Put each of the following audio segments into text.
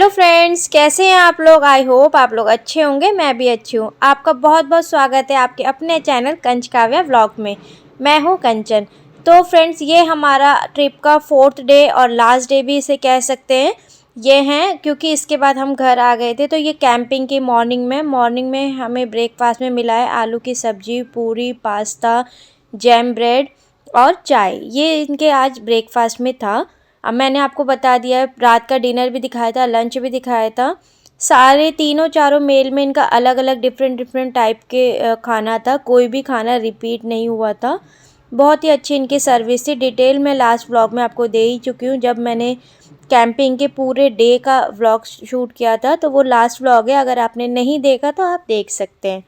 Hello friends, कैसे हैं आप लोग। आई होप आप लोग अच्छे होंगे। मैं भी अच्छी हूँ। आपका बहुत बहुत स्वागत है आपके अपने चैनल कंच काव्या व्लॉग में। मैं हूँ कंचन। तो फ्रेंड्स, ये हमारा ट्रिप का 4th डे और लास्ट डे भी इसे कह सकते हैं। ये हैं क्योंकि इसके बाद हम घर आ गए थे। तो ये कैंपिंग की मॉर्निंग में हमें ब्रेकफास्ट में मिला है आलू की सब्जी, पूरी, पास्ता, जैम ब्रेड और चाय। ये इनके आज ब्रेकफास्ट में था। अब मैंने आपको बता दिया है, रात का डिनर भी दिखाया था, लंच भी दिखाया था। सारे तीनों चारों मेल में इनका अलग अलग डिफरेंट टाइप के खाना था। कोई भी खाना रिपीट नहीं हुआ था। बहुत ही अच्छी इनकी सर्विस थी। डिटेल में लास्ट व्लॉग में आपको दे ही चुकी हूँ। जब मैंने कैंपिंग के पूरे डे का व्लॉग शूट किया था तो वो लास्ट व्लॉग है। अगर आपने नहीं देखा तो आप देख सकते हैं।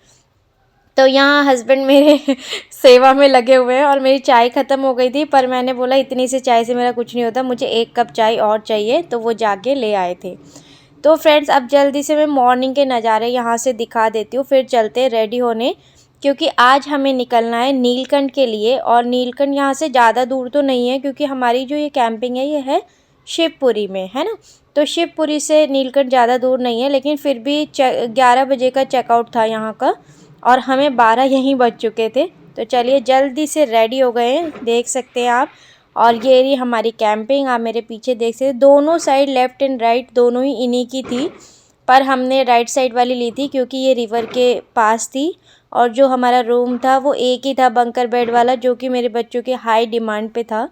तो यहाँ हस्बैंड मेरे सेवा में लगे हुए हैं और मेरी चाय ख़त्म हो गई थी, पर मैंने बोला इतनी सी चाय से मेरा कुछ नहीं होता, मुझे 1 कप चाय और चाहिए। तो वो जाके ले आए थे। तो फ्रेंड्स, अब जल्दी से मैं मॉर्निंग के नज़ारे यहाँ से दिखा देती हूँ, फिर चलते हैं रेडी होने। क्योंकि आज हमें निकलना है नीलकंठ के लिए। और नीलकंठ यहाँ से ज़्यादा दूर तो नहीं है, क्योंकि हमारी जो ये कैंपिंग है ये है शिवपुरी में, है ना। तो शिवपुरी से नीलकंठ ज़्यादा दूर नहीं है, लेकिन फिर भी 11 बजे का चेकआउट था यहाँ का और हमें 12 यहीं बज चुके थे। तो चलिए जल्दी से रेडी हो गए हैं, देख सकते हैं आप। और ये रही हमारी कैंपिंग। आप मेरे पीछे देख सकते हैं, दोनों साइड लेफ़्ट एंड राइट दोनों ही इन्हीं की थी, पर हमने राइट साइड वाली ली थी क्योंकि ये रिवर के पास थी। और जो हमारा रूम था वो एक ही था, बंकर बेड वाला, जो कि मेरे बच्चों के हाई डिमांड पे था।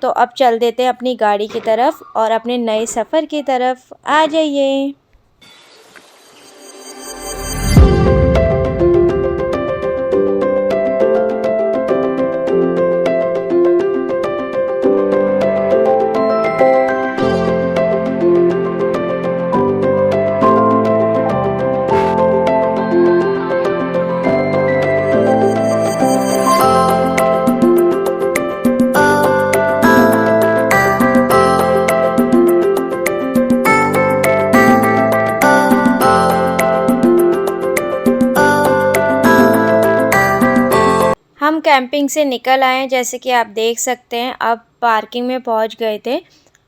तो अब चल देते हैं अपनी गाड़ी की तरफ और अपने नए सफ़र की तरफ। आ जाइए। हम कैंपिंग से निकल आए हैं, जैसे कि आप देख सकते हैं। अब पार्किंग में पहुंच गए थे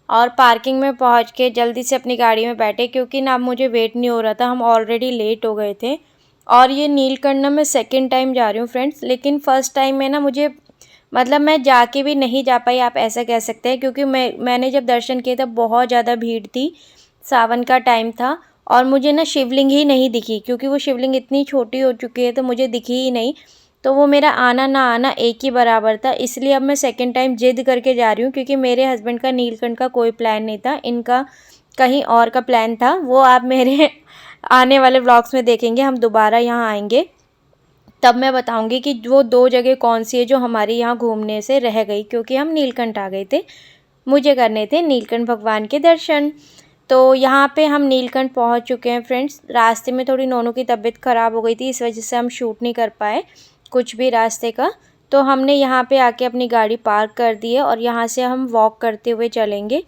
और पार्किंग में पहुंच के जल्दी से अपनी गाड़ी में बैठे, क्योंकि ना मुझे वेट नहीं हो रहा था, हम ऑलरेडी लेट हो गए थे। और ये नीलकंठ मैं सेकंड टाइम जा रही हूँ फ्रेंड्स, लेकिन फ़र्स्ट टाइम में ना मुझे मतलब मैं जाके भी नहीं जा पाई, आप ऐसा कह सकते हैं। क्योंकि मैंने जब दर्शन किए तब बहुत ज़्यादा भीड़ थी, सावन का टाइम था और मुझे ना शिवलिंग ही नहीं दिखी, क्योंकि वो शिवलिंग इतनी छोटी हो चुकी है तो मुझे दिखी ही नहीं। तो वो मेरा आना ना आना एक ही बराबर था। इसलिए अब मैं सेकंड टाइम जिद करके जा रही हूँ, क्योंकि मेरे हस्बैंड का नीलकंठ का कोई प्लान नहीं था, इनका कहीं और का प्लान था। वो आप मेरे आने वाले व्लॉग्स में देखेंगे। हम दोबारा यहाँ आएंगे तब मैं बताऊंगी कि वो 2 जगह कौन सी है जो हमारी यहाँ घूमने से रह गई, क्योंकि हम नीलकंठ आ गए थे। मुझे करने थे नीलकंठ भगवान के दर्शन। तो यहाँ पे हम नीलकंठ पहुँच चुके हैं फ्रेंड्स। रास्ते में थोड़ी नोनू की तबीयत ख़राब हो गई थी, इस वजह से हम शूट नहीं कर पाए कुछ भी रास्ते का। तो हमने यहाँ पे आके अपनी गाड़ी पार्क कर दी है और यहाँ से हम वॉक करते हुए चलेंगे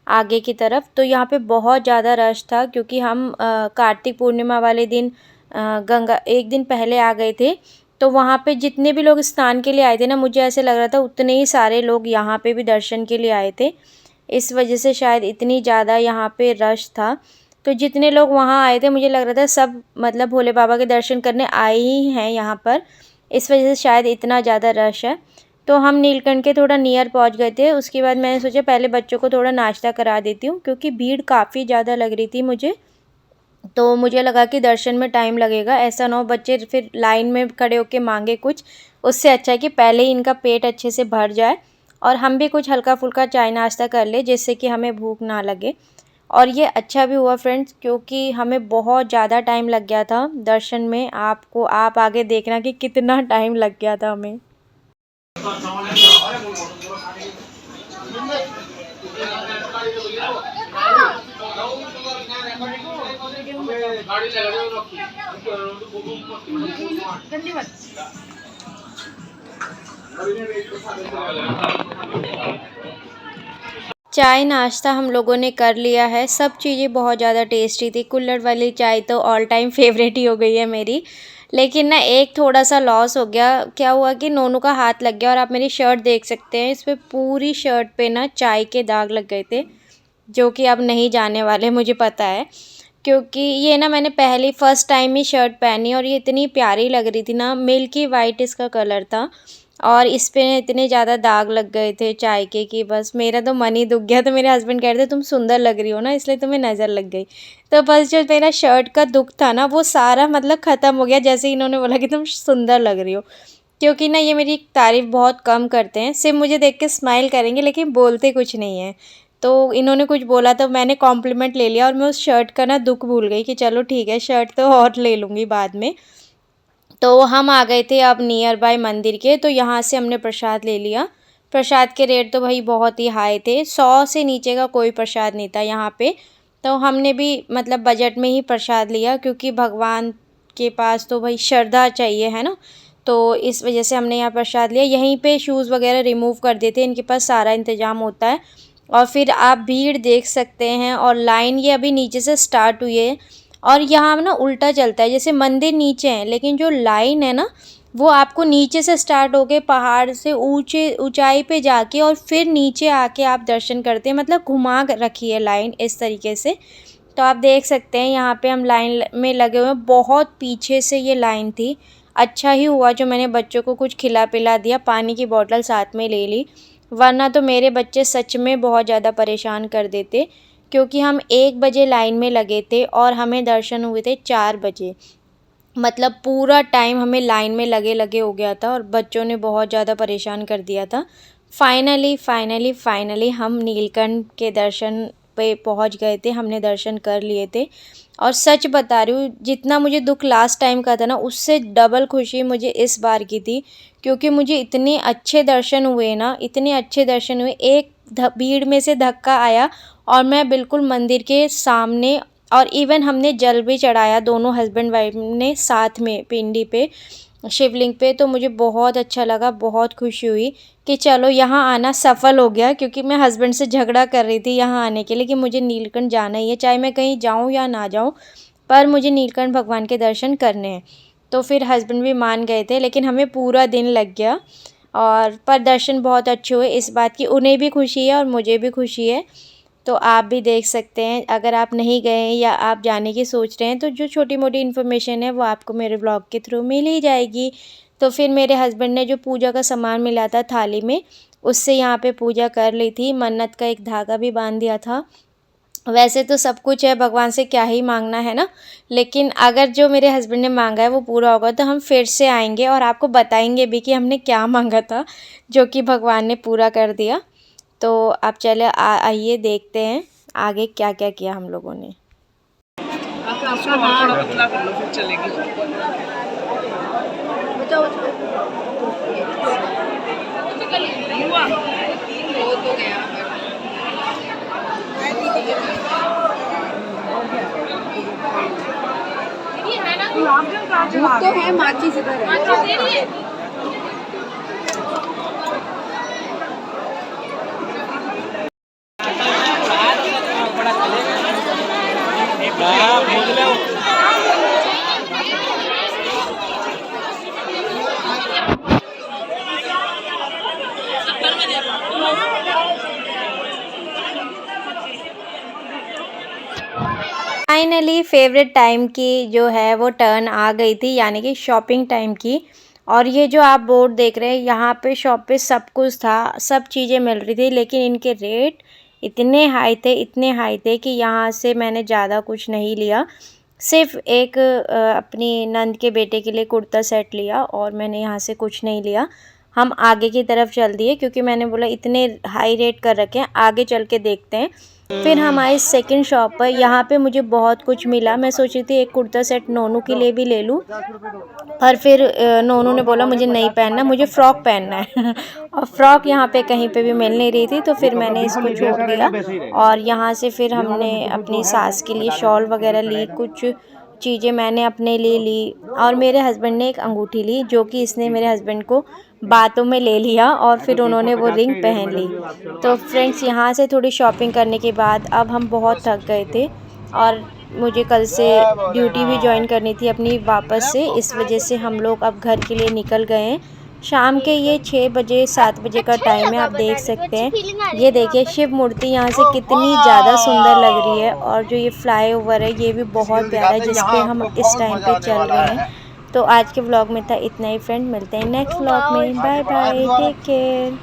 आगे की तरफ। तो यहाँ पे बहुत ज़्यादा रश था, क्योंकि हम कार्तिक पूर्णिमा वाले दिन गंगा एक दिन पहले आ गए थे। तो वहाँ पे जितने भी लोग स्नान के लिए आए थे ना, मुझे ऐसे लग रहा था उतने ही सारे लोग यहाँ पे भी दर्शन के लिए आए थे। इस वजह से शायद इतनी ज़्यादा यहाँ पे रश था। तो जितने लोग वहाँ आए थे मुझे लग रहा था सब मतलब भोले बाबा के दर्शन करने आए ही हैं यहाँ पर, इस वजह से शायद इतना ज़्यादा रश है। तो हम नीलकंठ के थोड़ा नियर पहुँच गए थे। उसके बाद मैंने सोचा पहले बच्चों को थोड़ा नाश्ता करा देती हूँ, क्योंकि भीड़ काफ़ी ज़्यादा लग रही थी मुझे। तो मुझे लगा कि दर्शन में टाइम लगेगा, ऐसा ना हो बच्चे फिर लाइन में खड़े होके मांगे कुछ। उससे अच्छा है कि पहले ही इनका पेट अच्छे से भर जाए और हम भी कुछ हल्का फुल्का चाय नाश्ता कर ले, जिससे कि हमें भूख ना लगे। और ये अच्छा भी हुआ फ्रेंड्स, क्योंकि हमें बहुत ज़्यादा टाइम लग गया था दर्शन में। आप आगे देखना कि कितना टाइम लग गया था हमें। चाय नाश्ता हम लोगों ने कर लिया है। सब चीज़ें बहुत ज़्यादा टेस्टी थी। कुल्हड़ वाली चाय तो ऑल टाइम फेवरेट ही हो गई है मेरी। लेकिन ना एक थोड़ा सा लॉस हो गया। क्या हुआ कि नोनू का हाथ लग गया और आप मेरी शर्ट देख सकते हैं, इस पे पूरी शर्ट पे ना चाय के दाग लग गए थे। जो कि अब नहीं जाने वाले, मुझे पता है। क्योंकि ये ना मैंने पहली फ़र्स्ट टाइम ही शर्ट पहनी और ये इतनी प्यारी लग रही थी ना, मिल्की वाइट इसका कलर था और इस पे इतने ज़्यादा दाग लग गए थे चाय के कि बस मेरा तो मन ही दुख गया। तो मेरे हस्बैंड कह रहे थे तुम सुंदर लग रही हो ना, इसलिए तुम्हें नज़र लग गई। तो बस जो मेरा शर्ट का दुख था ना वो सारा मतलब ख़त्म हो गया जैसे ही इन्होंने बोला कि तुम सुंदर लग रही हो। क्योंकि ना ये मेरी तारीफ़ बहुत कम करते हैं, सिर्फ़ मुझे देख के स्माइल करेंगे लेकिन बोलते कुछ नहीं हैं। तो इन्होंने कुछ बोला तो मैंने कॉम्प्लीमेंट ले लिया और मैं उस शर्ट का ना दुःख भूल गई कि चलो ठीक है, शर्ट तो और ले लूँगी बाद में। तो हम आ गए थे अब नियर बाय मंदिर के, तो यहाँ से हमने प्रसाद ले लिया। प्रसाद के रेट तो भाई बहुत ही हाई थे, 100 से नीचे का कोई प्रसाद नहीं था यहाँ पे। तो हमने भी मतलब बजट में ही प्रसाद लिया क्योंकि भगवान के पास तो भाई श्रद्धा चाहिए, है ना? तो इस वजह से हमने यहाँ प्रसाद लिया। यहीं पे शूज़ वगैरह रिमूव कर देते हैं, इनके पास सारा इंतज़ाम होता है। और फिर आप भीड़ देख सकते हैं और लाइन ये अभी नीचे से स्टार्ट हुई है और यहाँ ना उल्टा चलता है, जैसे मंदिर नीचे है लेकिन जो लाइन है ना वो आपको नीचे से स्टार्ट होके पहाड़ से ऊंचे ऊंचाई पे जाके और फिर नीचे आके आप दर्शन करते हैं, मतलब घुमा रखी है लाइन इस तरीके से। तो आप देख सकते हैं यहाँ पे हम लाइन में लगे हुए हैं, बहुत पीछे से ये लाइन थी। अच्छा ही हुआ जो मैंने बच्चों को कुछ खिला पिला दिया, पानी की बोतल साथ में ले ली, वरना तो मेरे बच्चे सच में बहुत ज़्यादा परेशान कर देते। क्योंकि हम 1 बजे लाइन में लगे थे और हमें दर्शन हुए थे 4 बजे, मतलब पूरा टाइम हमें लाइन में लगे लगे हो गया था और बच्चों ने बहुत ज़्यादा परेशान कर दिया था। फाइनली हम नीलकंठ के दर्शन पे पहुंच गए थे, हमने दर्शन कर लिए थे। और सच बता रही हूँ, जितना मुझे दुख लास्ट टाइम का था ना उससे डबल खुशी मुझे इस बार की थी। क्योंकि मुझे इतने अच्छे दर्शन हुए ना, इतने अच्छे दर्शन हुए, एक भीड़ में से धक्का आया और मैं बिल्कुल मंदिर के सामने, और इवन हमने जल भी चढ़ाया दोनों हस्बैंड वाइफ ने साथ में पिंडी पे, शिवलिंग पे। तो मुझे बहुत अच्छा लगा, बहुत खुशी हुई कि चलो यहाँ आना सफल हो गया। क्योंकि मैं हस्बैंड से झगड़ा कर रही थी यहाँ आने के लिए कि मुझे नीलकंठ जाना ही है, चाहे मैं कहीं जाऊँ या ना जाऊँ, पर मुझे नीलकंठ भगवान के दर्शन करने हैं। तो फिर हस्बैंड भी मान गए थे, लेकिन हमें पूरा दिन लग गया और पर दर्शन बहुत अच्छे हुए, इस बात की उन्हें भी खुशी है और मुझे भी खुशी है। तो आप भी देख सकते हैं, अगर आप नहीं गए हैं या आप जाने की सोच रहे हैं तो जो छोटी मोटी इन्फॉर्मेशन है वो आपको मेरे ब्लॉग के थ्रू मिल ही जाएगी। तो फिर मेरे हस्बैंड ने जो पूजा का सामान मिला था थाली में, उससे यहाँ पे पूजा कर ली थी, मन्नत का एक धागा भी बांध दिया था। वैसे तो सब कुछ है, भगवान से क्या ही मांगना है ना, लेकिन अगर जो मेरे हस्बैंड ने मांगा है वो पूरा होगा तो हम फिर से आएंगे और आपको बताएंगे भी कि हमने क्या मांगा था, जो कि भगवान ने पूरा कर दिया। तो आप चले आइए देखते हैं आगे क्या क्या किया हम लोगों ने। तो है माची से फाइनली फेवरेट टाइम की जो है वो टर्न आ गई थी, यानी कि शॉपिंग टाइम की। और ये जो आप बोर्ड देख रहे हैं यहाँ पे शॉप पे सब कुछ था, सब चीज़ें मिल रही थी, लेकिन इनके रेट इतने हाई थे, इतने हाई थे कि यहाँ से मैंने ज़्यादा कुछ नहीं लिया। सिर्फ एक अपनी नंद के बेटे के लिए कुर्ता सेट लिया और मैंने यहाँ से कुछ नहीं लिया। हम आगे की तरफ चल दिए क्योंकि मैंने बोला इतने हाई रेट कर रखे हैं, आगे चल के देखते हैं। फिर हम आए सेकंड शॉप पर, यहाँ पे मुझे बहुत कुछ मिला। मैं सोची थी एक कुर्ता सेट नोनू के लिए भी ले लूँ, पर फिर नोनू ने बोला मुझे नहीं पहनना, मुझे फ़्रॉक पहनना है और फ्रॉक यहाँ पे कहीं पे भी मिल नहीं रही थी, तो फिर मैंने इसको छोड़ दिया। और यहाँ से फिर हमने अपनी सास के लिए शॉल वगैरह ली, कुछ चीज़ें मैंने अपने लिए ली और मेरे हस्बैंड ने एक अंगूठी ली, जो कि इसने मेरे हस्बैंड को बातों में ले लिया और फिर उन्होंने वो रिंग पहन ली। तो फ्रेंड्स, यहाँ से थोड़ी शॉपिंग करने के बाद अब हम बहुत थक गए थे और मुझे कल से ड्यूटी भी ज्वाइन करनी थी अपनी वापस से, इस वजह से हम लोग अब घर के लिए निकल गए हैं। शाम के ये 6 बजे 7 बजे का टाइम है, आप देख सकते हैं। ये देखिए शिव मूर्ति यहाँ से कितनी ज़्यादा सुंदर लग रही है। और जो ये फ्लाईओवर है ये भी बहुत प्यारा है, जिस पे हम इस टाइम पे चल रहे हैं। तो आज के व्लॉग में था इतना ही फ्रेंड, मिलते हैं नेक्स्ट व्लॉग में। Bye bye, take care.